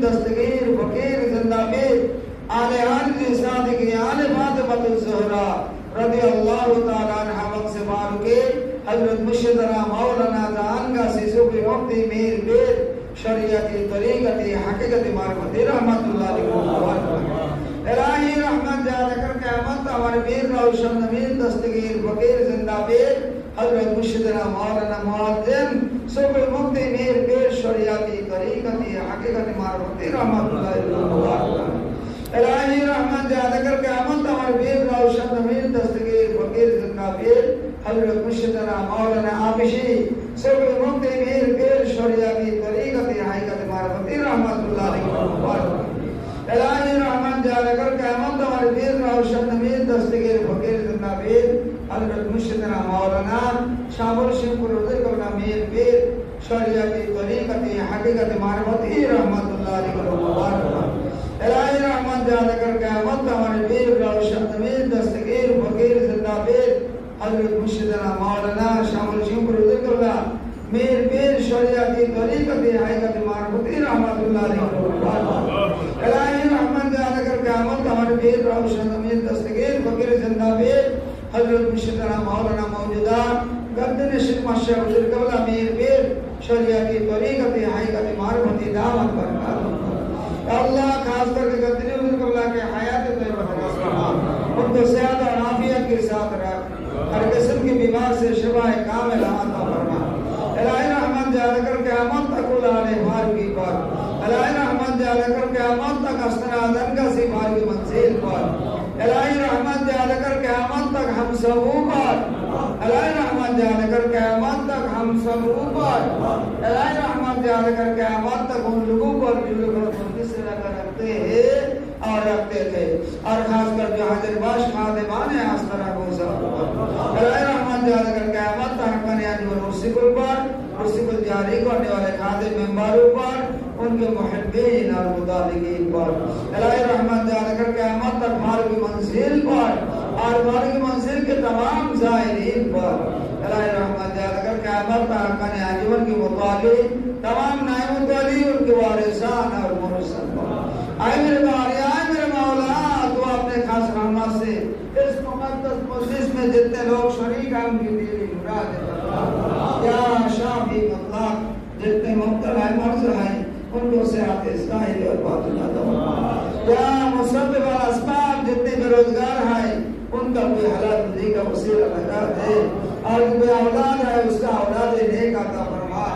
دستگیر فقیر زندہ بیر آل عالی صادقی آل فاطمۃ الزہرا رضی اللہ تعالیٰ عنہ وقت سے بارکے حضرت مشدرہ مولانا دانگا سیسو کی مفتی میر بیر شریعتی طریقتی حقیقتی معرفتی رحمت اللہ علیہ الہی رحمت جا کر قیامت ہمارے میر روشن امیر دستگیر فقیر زندہ بیر حضرت مشدرہ مولانا معظم صبح مفتی میر بیر شریعتی طریقتی حقیقتی معرفتی رحمت اللہ علیہ الہی رحمت جا کر قیامت ہمارے میر روشن امیر دستگیر فقیر زندہ بیر حضرت مشدرہ مولانا آبشی صبح مفتی میر بیر شریعتی طریقتی حقیقتی معرفتی رحمت اللہ علیہ الہی رحمت جا کر قیامت ہمارے میر روشن امیر دستگیر فقیر زندہ بیر حضرت مشدرہ مولانا شامل شمپور رضا میر بیر شریعتی طریقتی حقیقتی معرفتی رحمت اللہ علیہ الہی رحمت جا کر قیامت ہمارے میر روشن امیر دستگیر فقیر زندہ بیر حضرت مشدرہ مولانا شامل شمپور رضا میر بیر شریعتی طریقتی حقیقتی معرفتی رحمت اللہ علیہ الہی رحمت جا کر قیامت ہمارے میر روشن امیر دستگیر فقیر زندہ بیر حضرت مشدرہ مولانا موجودہ گرد نشین مشیع بزرگ قبلہ میر بیر شریعتی طریقتی حقیقتی معرفتی دعوت برکات اللہ خاص کر کے گرد نشین قبلہ کے حیات طیبہ فرما ان کو صحت اور عافیت کے ساتھ رکھ ہر قسم کی بیمار سے شفا کامل عطا فرما الہی رحمت جا کر قیامت تک اولاد فاروقی پر الہی رحمت جا کر قیامت تک حسن آدم کا سفار کی منزل پر الہی رحمت جا کر قیامت تک ہم سب اوپر الہی رحمت جا کر قیامت تک ہم سب اوپر الہی رحمت جا کر قیامت تک ان لوگوں پر جو لوگ خود سے لگا رکھتے ہیں اور رکھتے تھے اور خاص کر جو حاضر باش خادمان ہیں آسترہ کو سب الہی رحمت جا کر قیامت تک حقانی انجور رسول پر رسول جاری کرنے والے خادم ممبروں پر ان کے محبین اور مطالقین پر الہی رحمت جا کر قیامت تک فارغ منزل پر اور فارغ منزل کے تمام زائرین پر الہی رحمت جا کر قیامت تک حقانی انجور کی مطالع تمام نائب مطالع ان کے وارثان اور مرسل پر آئے میرے باری آئے میرے مولا تو اپنے خاص رحمت سے اس مقدس مجلس میں جتنے لوگ شریک ہیں ان کی دلی مراد یا شافی مطلق جتنے مبتلا مرض ہیں ان کو صحت اسماعیل اور باطنہ دو یا مسبب الاسباب جتنے بے روزگار ہیں ان کا کوئی حالات مزید کا وسیلہ لگا دے اور کوئی اولاد ہے اس کا اولاد نیک عطا فرما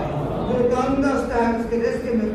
جو تندرست ہے اس کے رزق میں